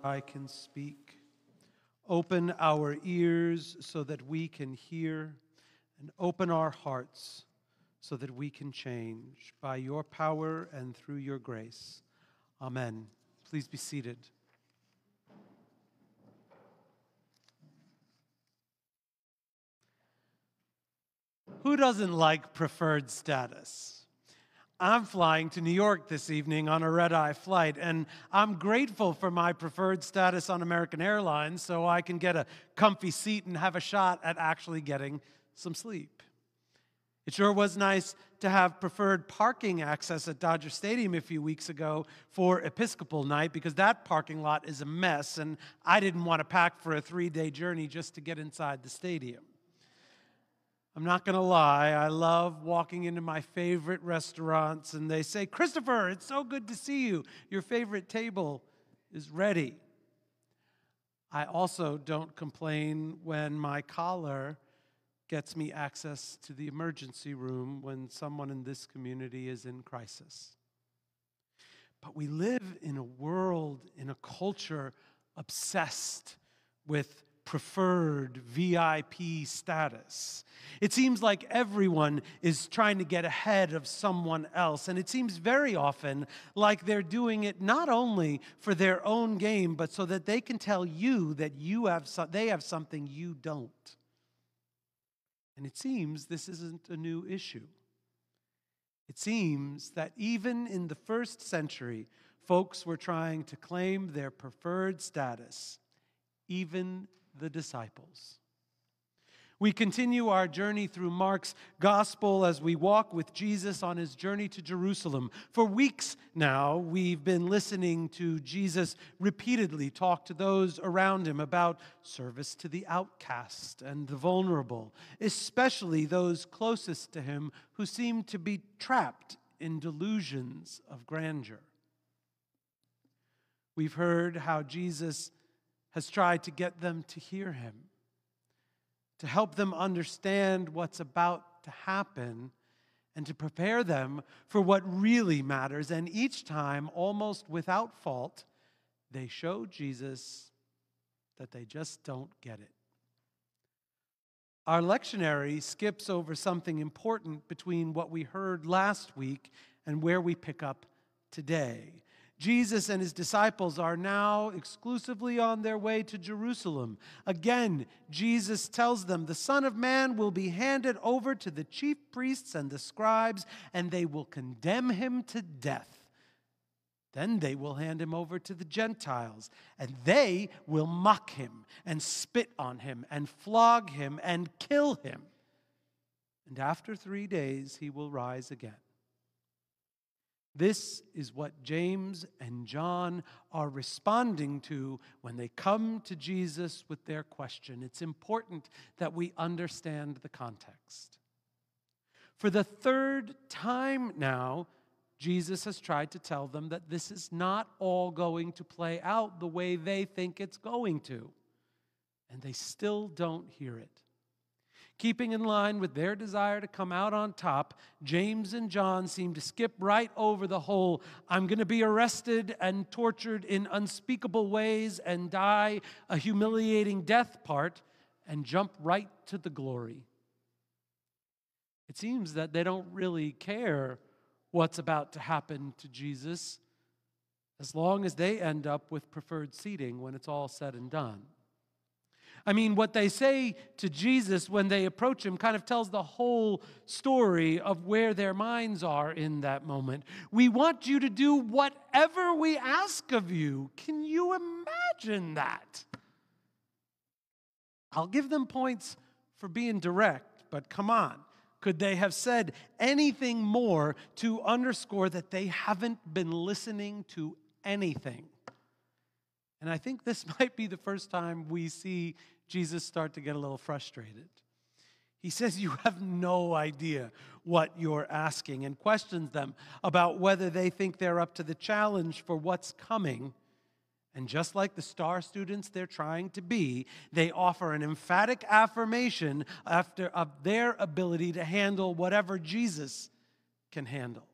I can speak. Open our ears so that we can hear, and open our hearts so that we can change by your power and through your grace. Amen. Please be seated. Who doesn't like preferred status? I'm flying to New York this evening on a red-eye flight, and I'm grateful for my preferred status on American Airlines so I can get a comfy seat and have a shot at actually getting some sleep. It sure was nice to have preferred parking access at Dodger Stadium a few weeks ago for Episcopal night because that parking lot is a mess, and I didn't want to pack for a 3-day journey just to get inside the stadium. I'm not going to lie, I love walking into my favorite restaurants and they say, "Christopher, it's so good to see you. Your favorite table is ready." I also don't complain when my collar gets me access to the emergency room when someone in this community is in crisis. But we live in a world, in a culture obsessed with preferred VIP status. It seems like everyone is trying to get ahead of someone else, and it seems very often like they're doing it not only for their own gain, but so that they can tell you that they have something you don't. And it seems this isn't a new issue. It seems that even in the first century, folks were trying to claim their preferred status, even the disciples. We continue our journey through Mark's gospel as we walk with Jesus on his journey to Jerusalem. For weeks now, we've been listening to Jesus repeatedly talk to those around him about service to the outcast and the vulnerable, especially those closest to him who seem to be trapped in delusions of grandeur. We've heard how Jesus has tried to get them to hear him, to help them understand what's about to happen, and to prepare them for what really matters. And each time, almost without fault, they show Jesus that they just don't get it. Our lectionary skips over something important between what we heard last week and where we pick up today. Jesus and his disciples are now exclusively on their way to Jerusalem. Again, Jesus tells them, "The Son of Man will be handed over to the chief priests and the scribes, and they will condemn him to death. Then they will hand him over to the Gentiles, and they will mock him and spit on him and flog him and kill him. And after 3 days he will rise again." This is what James and John are responding to when they come to Jesus with their question. It's important that we understand the context. For the third time now, Jesus has tried to tell them that this is not all going to play out the way they think it's going to, and they still don't hear it. Keeping in line with their desire to come out on top, James and John seem to skip right over the whole "I'm going to be arrested and tortured in unspeakable ways and die a humiliating death" part and jump right to the glory. It seems that they don't really care what's about to happen to Jesus as long as they end up with preferred seating when it's all said and done. I mean, what they say to Jesus when they approach him kind of tells the whole story of where their minds are in that moment. "We want you to do whatever we ask of you." Can you imagine that? I'll give them points for being direct, but come on. Could they have said anything more to underscore that they haven't been listening to anything? And I think this might be the first time we see Jesus start to get a little frustrated. He says, "You have no idea what you're asking," and questions them about whether they think they're up to the challenge for what's coming. And just like the star students they're trying to be, they offer an emphatic affirmation of their ability to handle whatever Jesus can handle.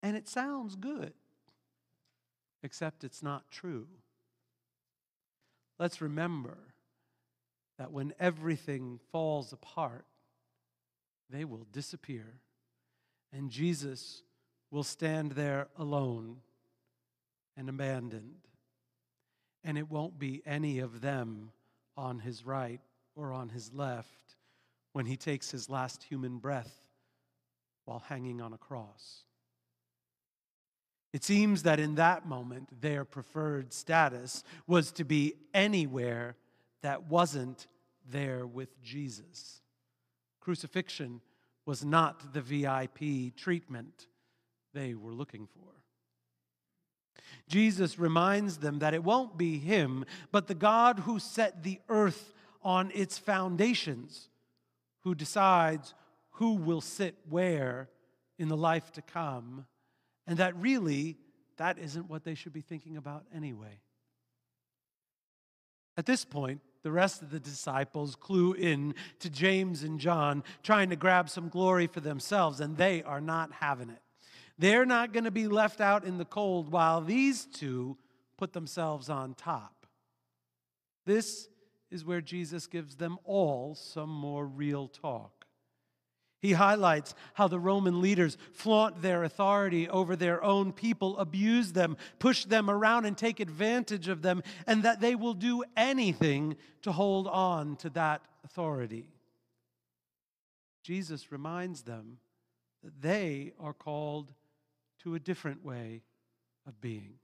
And it sounds good. except it's not true. Let's remember that when everything falls apart, they will disappear, and Jesus will stand there alone and abandoned. And it won't be any of them on his right or on his left when he takes his last human breath while hanging on a cross. It seems that in that moment, their preferred status was to be anywhere that wasn't there with Jesus. Crucifixion was not the VIP treatment they were looking for. Jesus reminds them that it won't be him, but the God who set the earth on its foundations, who decides who will sit where in the life to come, and that really, that isn't what they should be thinking about anyway. At this point, the rest of the disciples clue in to James and John, trying to grab some glory for themselves, and they are not having it. They're not going to be left out in the cold while these two put themselves on top. This is where Jesus gives them all some more real talk. He highlights how the Roman leaders flaunt their authority over their own people, abuse them, push them around, and take advantage of them, and that they will do anything to hold on to that authority. Jesus reminds them that they are called to a different way of being.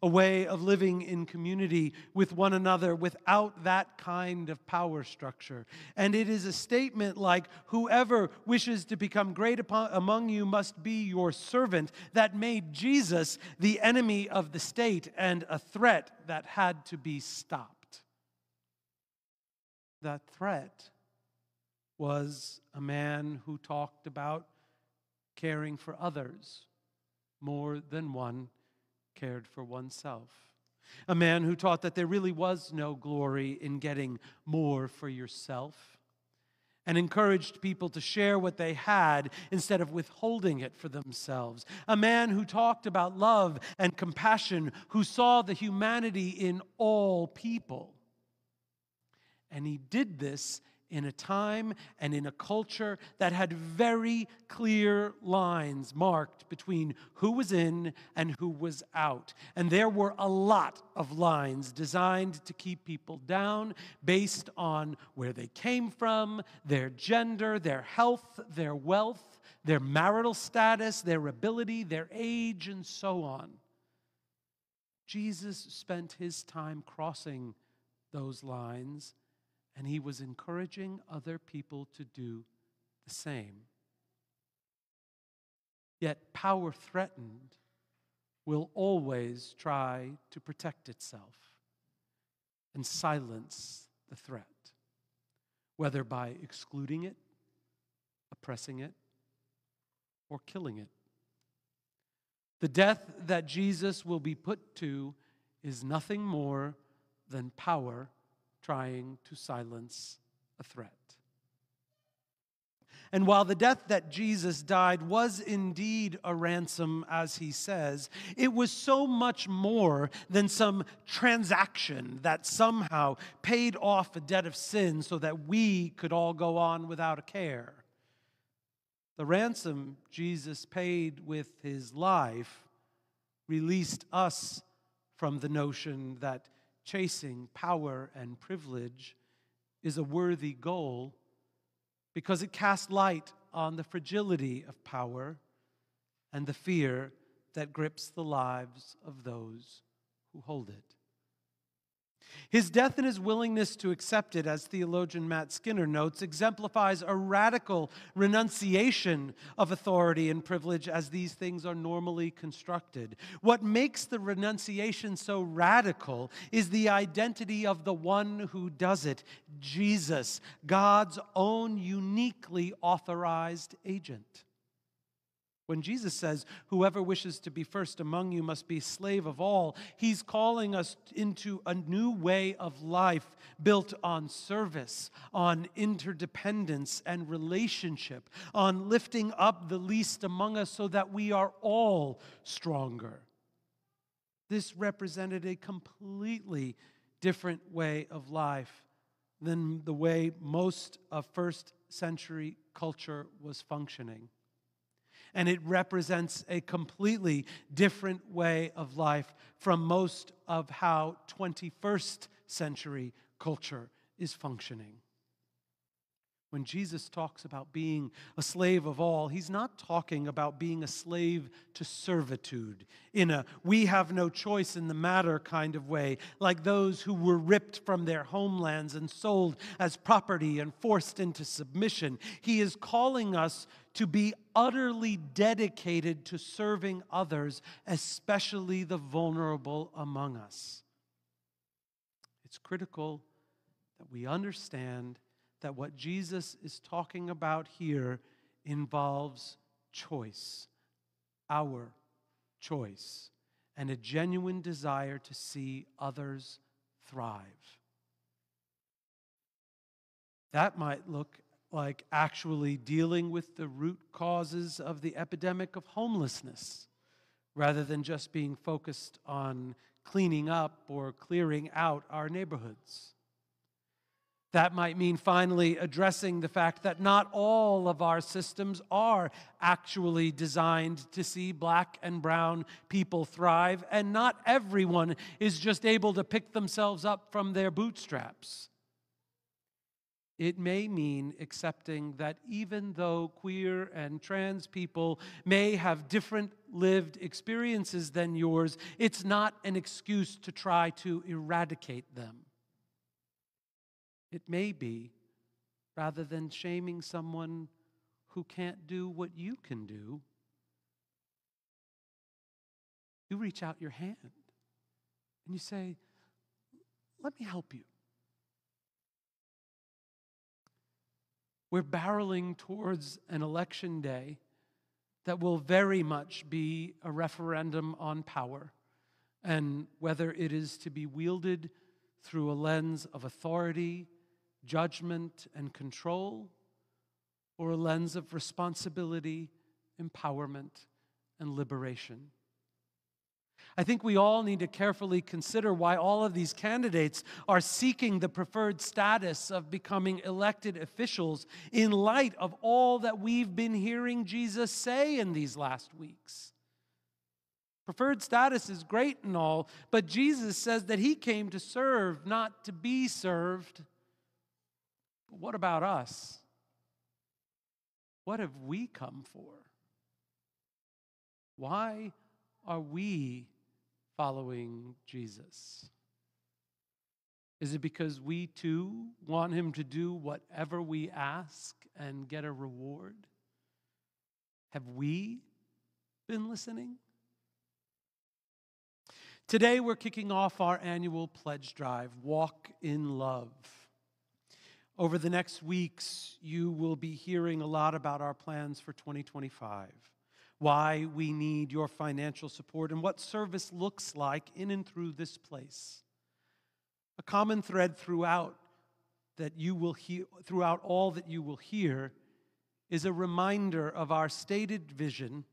A way of living in community with one another without that kind of power structure. And it is a statement like, whoever wishes to become great among you must be your servant, that made Jesus the enemy of the state and a threat that had to be stopped. That threat was a man who talked about caring for others more than one cared for oneself. A man who taught that there really was no glory in getting more for yourself, and encouraged people to share what they had instead of withholding it for themselves. A man who talked about love and compassion, who saw the humanity in all people. And he did this in a time and in a culture that had very clear lines marked between who was in and who was out. And there were a lot of lines designed to keep people down based on where they came from, their gender, their health, their wealth, their marital status, their ability, their age, and so on. Jesus spent his time crossing those lines, and he was encouraging other people to do the same. Yet power threatened will always try to protect itself and silence the threat, whether by excluding it, oppressing it, or killing it. The death that Jesus will be put to is nothing more than power trying to silence a threat. And while the death that Jesus died was indeed a ransom, as he says, it was so much more than some transaction that somehow paid off a debt of sin so that we could all go on without a care. The ransom Jesus paid with his life released us from the notion that chasing power and privilege is a worthy goal, because it casts light on the fragility of power and the fear that grips the lives of those who hold it. His death and his willingness to accept it, as theologian Matt Skinner notes, exemplifies a radical renunciation of authority and privilege as these things are normally constructed. What makes the renunciation so radical is the identity of the one who does it, Jesus, God's own uniquely authorized agent. When Jesus says, whoever wishes to be first among you must be slave of all, he's calling us into a new way of life built on service, on interdependence and relationship, on lifting up the least among us so that we are all stronger. this represented a completely different way of life than the way most of first century culture was functioning. And it represents a completely different way of life from most of how 21st century culture is functioning. When Jesus talks about being a slave of all, he's not talking about being a slave to servitude in a we have no choice in the matter kind of way, like those who were ripped from their homelands and sold as property and forced into submission. He is calling us to be utterly dedicated to serving others, especially the vulnerable among us. It's critical that we understand that what Jesus is talking about here involves choice, our choice, and a genuine desire to see others thrive. That might look like actually dealing with the root causes of the epidemic of homelessness, rather than just being focused on cleaning up or clearing out our neighborhoods. That might mean finally addressing the fact that not all of our systems are actually designed to see black and brown people thrive, and not everyone is just able to pick themselves up from their bootstraps. It may mean accepting that even though queer and trans people may have different lived experiences than yours, it's not an excuse to try to eradicate them. It may be, rather than shaming someone who can't do what you can do, you reach out your hand and you say, let me help you. We're barreling towards an election day that will very much be a referendum on power, and whether it is to be wielded through a lens of authority, judgment, and control, or a lens of responsibility, empowerment, and liberation. I think we all need to carefully consider why all of these candidates are seeking the preferred status of becoming elected officials in light of all that we've been hearing Jesus say in these last weeks. Preferred status is great and all, but Jesus says that he came to serve, not to be served. But what about us? What have we come for? Why are we following Jesus? Is it because we too want him to do whatever we ask and get a reward? Have we been listening? Today we're kicking off our annual pledge drive, Walk in Love. Over the next weeks, you will be hearing a lot about our plans for 2025, why we need your financial support, and what service looks like in and through this place. A common thread throughout all that you will hear is a reminder of our stated vision,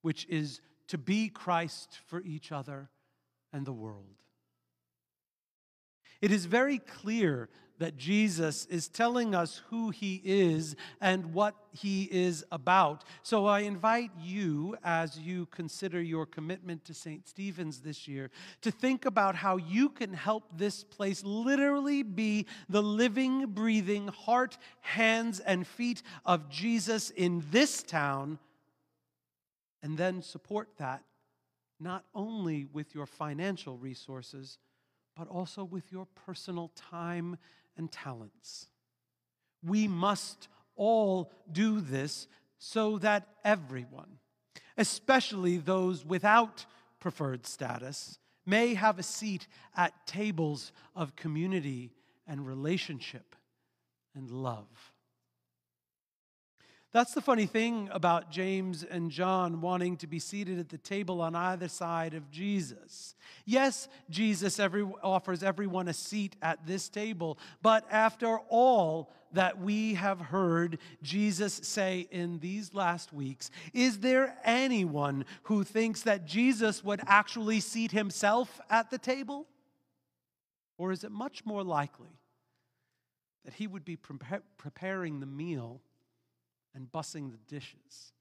which is to be Christ for each other and the world. It is very clear that Jesus is telling us who he is and what he is about. So I invite you, as you consider your commitment to St. Stephen's this year, to think about how you can help this place literally be the living, breathing heart, hands, and feet of Jesus in this town, and then support that not only with your financial resources, but also with your personal time and talents. We must all do this so that everyone, especially those without preferred status, may have a seat at tables of community and relationship and love. That's the funny thing about James and John wanting to be seated at the table on either side of Jesus. Yes, Jesus offers everyone a seat at this table, but after all that we have heard Jesus say in these last weeks, is there anyone who thinks that Jesus would actually seat himself at the table? Or is it much more likely that he would be preparing the meal and bussing the dishes?